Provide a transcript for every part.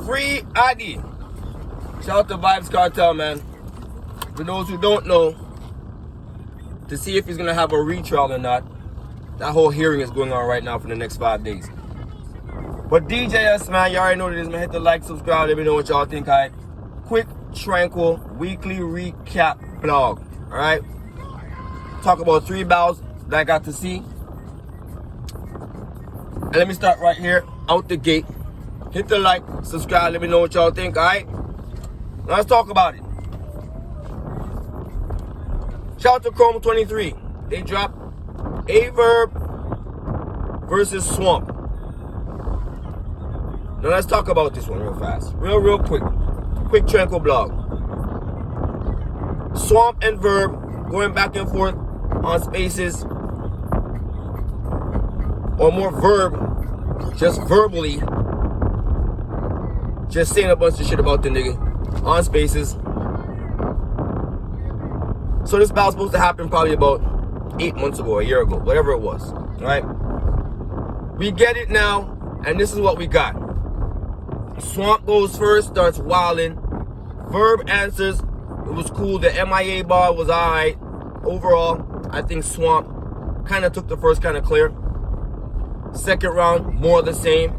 Free Addy. Shout out to Vibes Cartel, man. For those who don't know, to see if he's gonna have a retrial or not, that whole hearing is going on right now for the next 5 days. But D.J.S, man, you already know what it is, man. Hit the like, subscribe, let me know what y'all think. Alright, quick, tranquil, weekly recap blog. Alright, talk about 3 battles that I got to see. And let me start right here, out the gate. Hit the like, subscribe, let me know what y'all think. Alright, let's talk about it. Shout out to Chrome 23. They dropped a Verb Vs Swamp. Now let's talk about this one real fast. Real quick. Quick tranquil blog. Swamp and Verb going back and forth on spaces. Or more Verb, just verbally, just saying a bunch of shit about the nigga on spaces. So this battle's supposed to happen probably about 8 months ago, a year ago, whatever it was, right? We get it now, and this is what we got. Swamp goes first, starts wilding. Verb answers, it was cool. The MIA bar was alright. Overall, I think Swamp kind of took the first kind of clear. Second round, more of the same.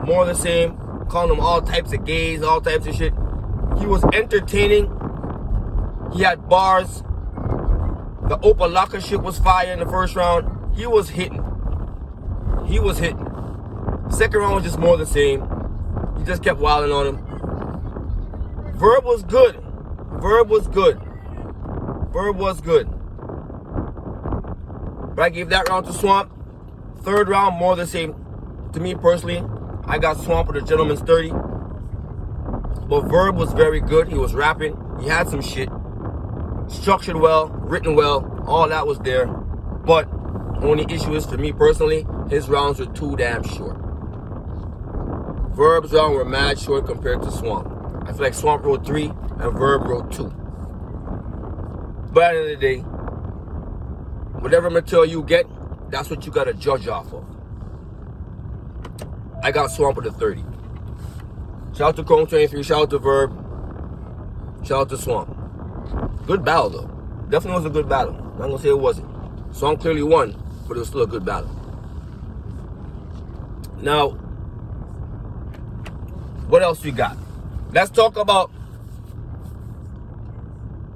More of the same. Calling them all types of gays, all types of shit. He was entertaining. He had bars. The Opa Laka shit was fire in the first round. He was hitting. Second round was just more of the same. He just kept wilding on him. Verb was good. But I gave that round to Swamp. Third round, more of the same. To me personally, I got Swamp with a gentleman's 30. But Verb was very good. He was rapping. He had some shit. Structured well, written well, all that was there. But only issue is, for me personally, his rounds were too damn short. Verb's rounds were mad short compared to Swamp. I feel like Swamp wrote 3 and Verb wrote 2. But at the end of the day, whatever material you get, that's what you gotta judge off of. I got Swamp with a 30. Shout out to Chrome 23, shout out to Verb, shout out to Swamp. Good battle though. Definitely was a good battle. I'm not gonna say it wasn't. Swamp clearly won, but it was still a good battle. Now, what else we got? Let's talk about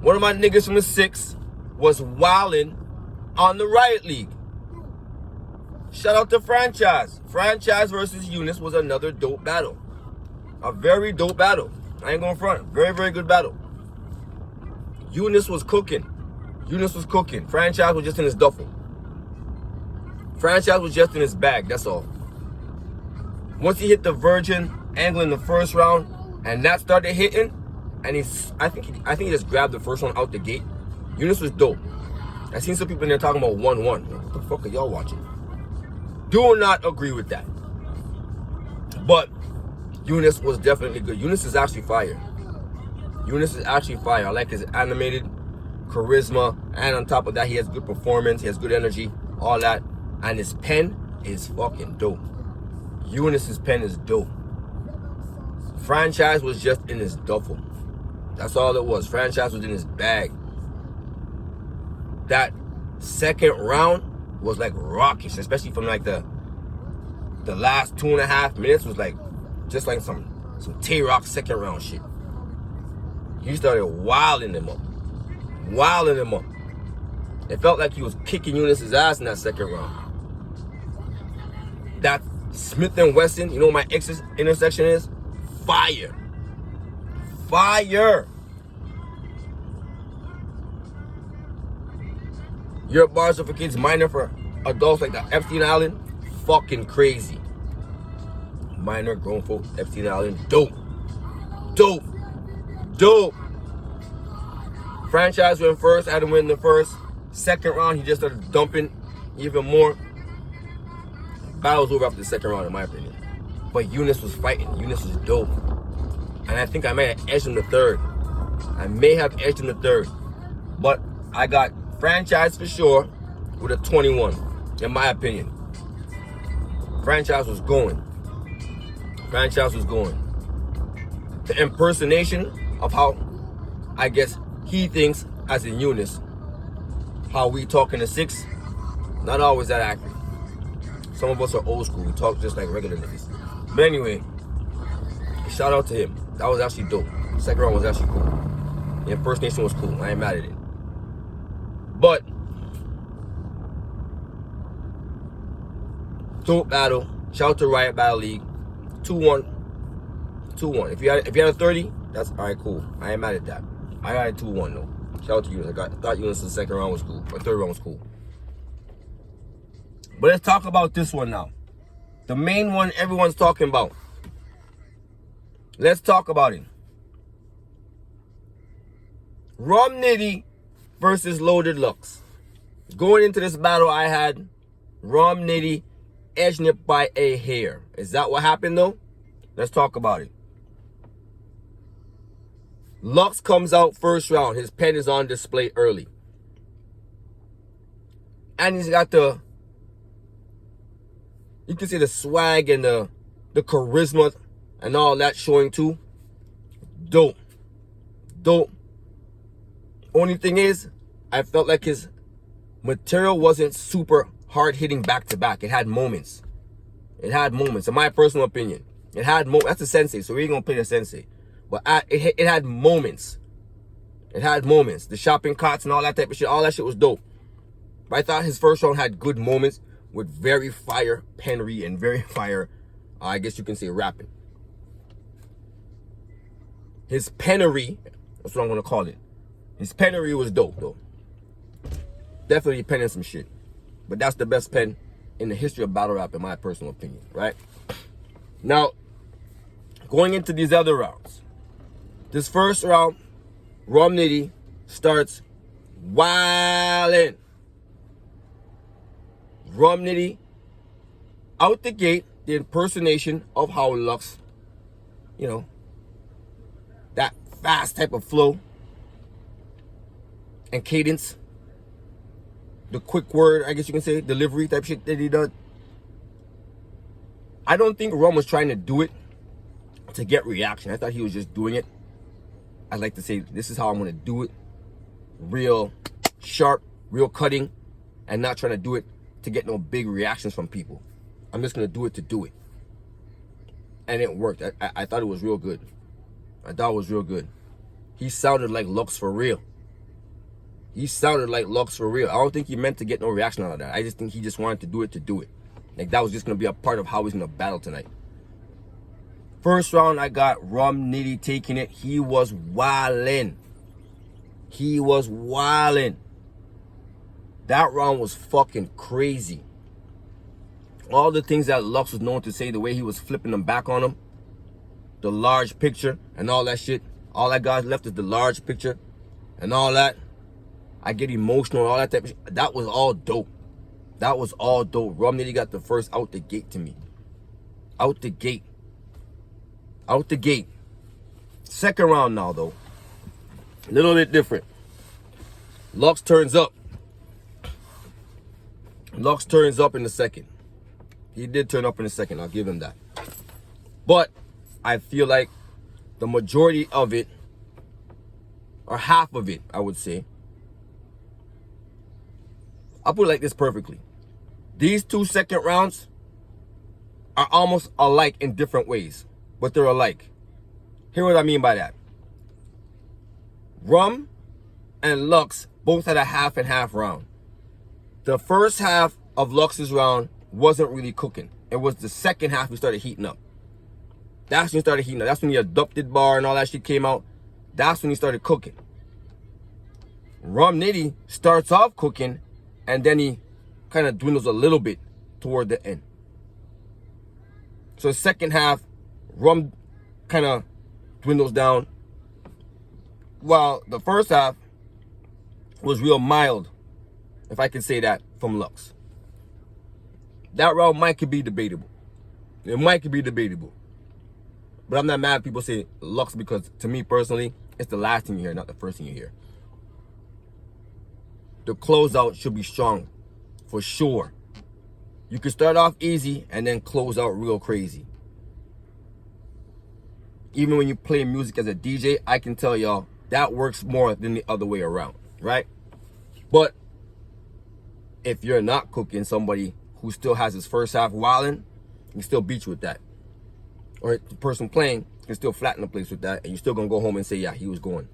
one of my niggas from the 6 was wilding on the Riot League. Shout out to Franchise. Franchise versus Yunus was another dope battle. A very dope battle. I ain't going front. Very good battle. Yunus was cooking. Franchise was just in his duffel. Franchise was just in his bag, that's all. Once he hit the Virgin angle in the first round, and that started hitting, and I think he just grabbed the first one out the gate. Yunus was dope. I seen some people in there talking about 1-1. What the fuck are y'all watching? Do not agree with that. But Yunus was definitely good. Yunus is actually fire. I like his animated charisma, and on top of that, he has good performance, he has good energy, all that. And his pen is fucking dope. Yunus's pen is dope. Franchise was just in his duffel. That's all it was. Franchise was in his bag. That second round was like rockish, especially from like the last 2.5 minutes was like just like some Tay-Rock second round shit. He started wilding him up. It felt like he was kicking Yunus's ass in that second round. That Smith & Wesson, you know what my X's intersection is? Fire. Your bars are for kids, minor for adults, like the Epstein Island. Fucking crazy. Minor, grown folk, Epstein Island. Dope. Franchise went first. I had him win the first. Second round, he just started dumping even more. Battle was over after the second round, in my opinion. But Yunus was fighting. Yunus was dope. And I think I may have edged him the third. But I got Franchise for sure with a 21, in my opinion. Franchise was going. Franchise was going. The impersonation of how, I guess, he thinks, as in Yunus, how we talk in the 6, not always that accurate. Some of us are old school. We talk just like regular niggas. But anyway, shout out to him. That was actually dope. Second round was actually cool. The impersonation was cool. I ain't mad at it. But dope battle. Shout out to Riot Battle League. 2-1. 2-1. If you had a 30, that's alright, cool. I ain't mad at that. I got a 2-1 though. Shout out to Yunus. I thought Yunus' second round was cool. Or third round was cool. But let's talk about this one now. The main one everyone's talking about. Let's talk about it. RUM NITTY versus Loaded LUX. Going into this battle, I had RUM NITTY edging it by a hair. Is that what happened though? Let's talk about it. LUX comes out first round. His pen is on display early. And he's got the, you can see the swag and the charisma and all that showing too. Dope. Dope. Only thing is, I felt like his material wasn't super hard hitting back to back. It had moments. It had moments, in my personal opinion. It had moments. That's a sensei, so we ain't gonna play the sensei. But it had moments. It had moments. The shopping carts and all that type of shit, all that shit was dope. But I thought his first round had good moments with very fire penry and very fire, I guess you can say, rapping. His penery, that's what I'm gonna call it. His penery was dope though. Definitely penning some shit. But that's the best pen in the history of battle rap, in my personal opinion, right? Now, going into these other rounds. This first round, RUM NITTY starts wildin'. RUM NITTY, out the gate, the impersonation of how LUX, you know, that fast type of flow and cadence, the quick word, I guess you can say, delivery type shit that he does. I don't think RUM was trying to do it to get reaction. I thought he was just doing it. I'd like to say, this is how I'm going to do it. Real sharp, real cutting, and not trying to do it to get no big reactions from people. I'm just going to do it to do it. And it worked. I thought it was real good. I thought it was real good. He sounded like LUX for real. He sounded like LUX for real. I don't think he meant to get no reaction out of that. I just think he just wanted to do it to do it. Like that was just going to be a part of how he's going to battle tonight. First round, I got RUM NITTY taking it. He was wildin'. He was wildin'. That round was fucking crazy. All the things that LUX was known to say, the way he was flipping them back on him, the large picture and all that shit. All that got left is the large picture and all that. I get emotional, all that type of shit. That was all dope. That was all dope. RUM NITTY got the first out the gate to me. Out the gate. Out the gate. Second round now, though. A little bit different. LUX turns up. LUX turns up in the second. He did turn up in the second. I'll give him that. But I feel like the majority of it, or half of it, I would say, I'll put it like this perfectly. These 2 second rounds are almost alike in different ways, but they're alike. Hear what I mean by that. RUM and LUX both had a half and half round. The first half of LUX's round wasn't really cooking. It was the second half he started heating up. That's when he started heating up. That's when the adopted bar and all that shit came out. That's when he started cooking. RUM NITTY starts off cooking, and then he kind of dwindles a little bit toward the end. So the second half, RUM kind of dwindles down, while the first half was real mild, if I can say that, from LUX. That round might could be debatable. It might could be debatable. But I'm not mad at people say LUX, because to me personally, it's the last thing you hear, not the first thing you hear. The closeout should be strong, for sure. You can start off easy and then close out real crazy. Even when you play music as a DJ, I can tell y'all that works more than the other way around, right? But if you're not cooking, somebody who still has his first half wilding, can still beat you with that. Or the person playing can still flatten the place with that, and you're still gonna go home and say, yeah, he was going.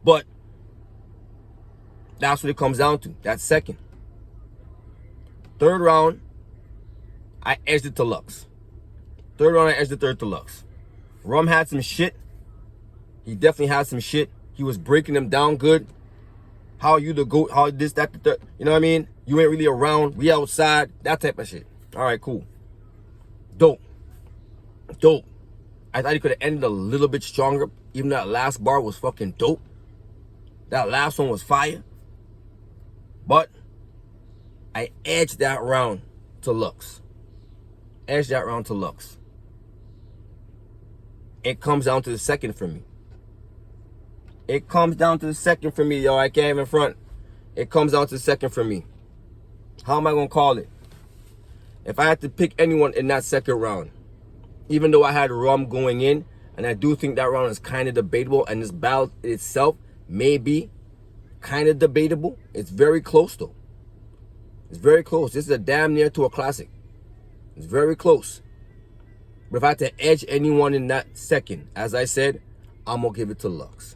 But that's what it comes down to. That's second. Third round, I edged it to LUX. Third round, I edged the third to LUX. RUM had some shit. He definitely had some shit. He was breaking them down good. How you the GOAT, how this, that, the third. You know what I mean? You ain't really around. We outside. That type of shit. All right, cool. Dope. Dope. I thought he could have ended a little bit stronger. Even that last bar was fucking dope. That last one was fire. But I edged that round to LUX. Edged that round to LUX. It comes down to the second for me. It comes down to the second for me, yo. I can't even front. It comes down to the second for me. How am I going to call it? If I had to pick anyone in that second round, even though I had RUM going in, and I do think that round is kind of debatable, and this battle itself may be kind of debatable. It's very close, though. It's very close. This is a damn near to a classic. It's very close. But if I had to edge anyone in that second, as I said, I'm going to give it to LUX.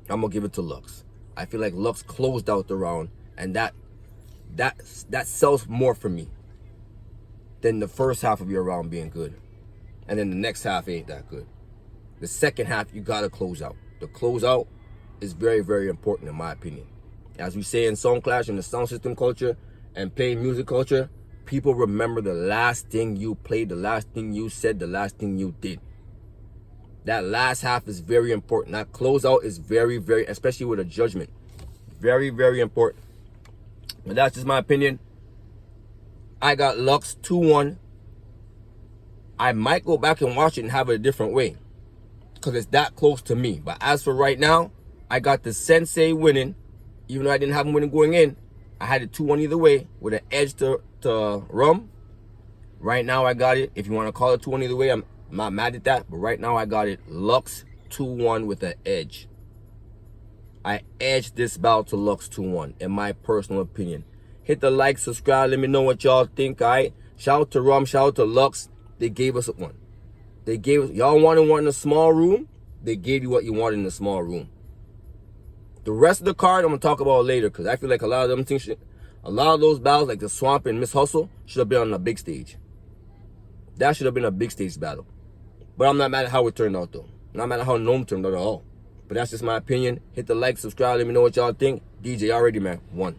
I'm going to give it to LUX. I feel like LUX closed out the round, and that sells more for me than the first half of your round being good. And then the next half ain't that good. The second half, you got to close out. The closeout is very, very important in my opinion. As we say in Song Clash, in the sound system culture and playing music culture, people remember the last thing you played, the last thing you said, the last thing you did. That last half is very important. That closeout is very, very, especially with a judgment, very, very important. But that's just my opinion. I got LUX 2-1. I might go back and watch it and have it a different way, because it's that close to me. But as for right now, I got the Sensei winning. Even though I didn't have him winning going in, I had it 2-1 either way with an edge to RUM. Right now I got it. If you want to call it 2-1 either way, I'm not mad at that. But right now I got it LUX 2-1 with an edge. I edged this battle to LUX 2-1 in my personal opinion. Hit the like, subscribe, let me know what y'all think, alright? Shout out to RUM, shout out to LUX. They gave us one. They gave us, y'all wanted one in a small room, they gave you what you wanted in a small room. The rest of the card I'm gonna talk about later, because I feel like a lot of them things a lot of those battles, like the Swamp and Miss Hustle, should have been on a big stage. That should have been a big stage battle. But I'm not mad at how it turned out though. I'm not mad at how Gnome turned out at all. But that's just my opinion. Hit the like, subscribe, let me know what y'all think. DJ already, man. 1.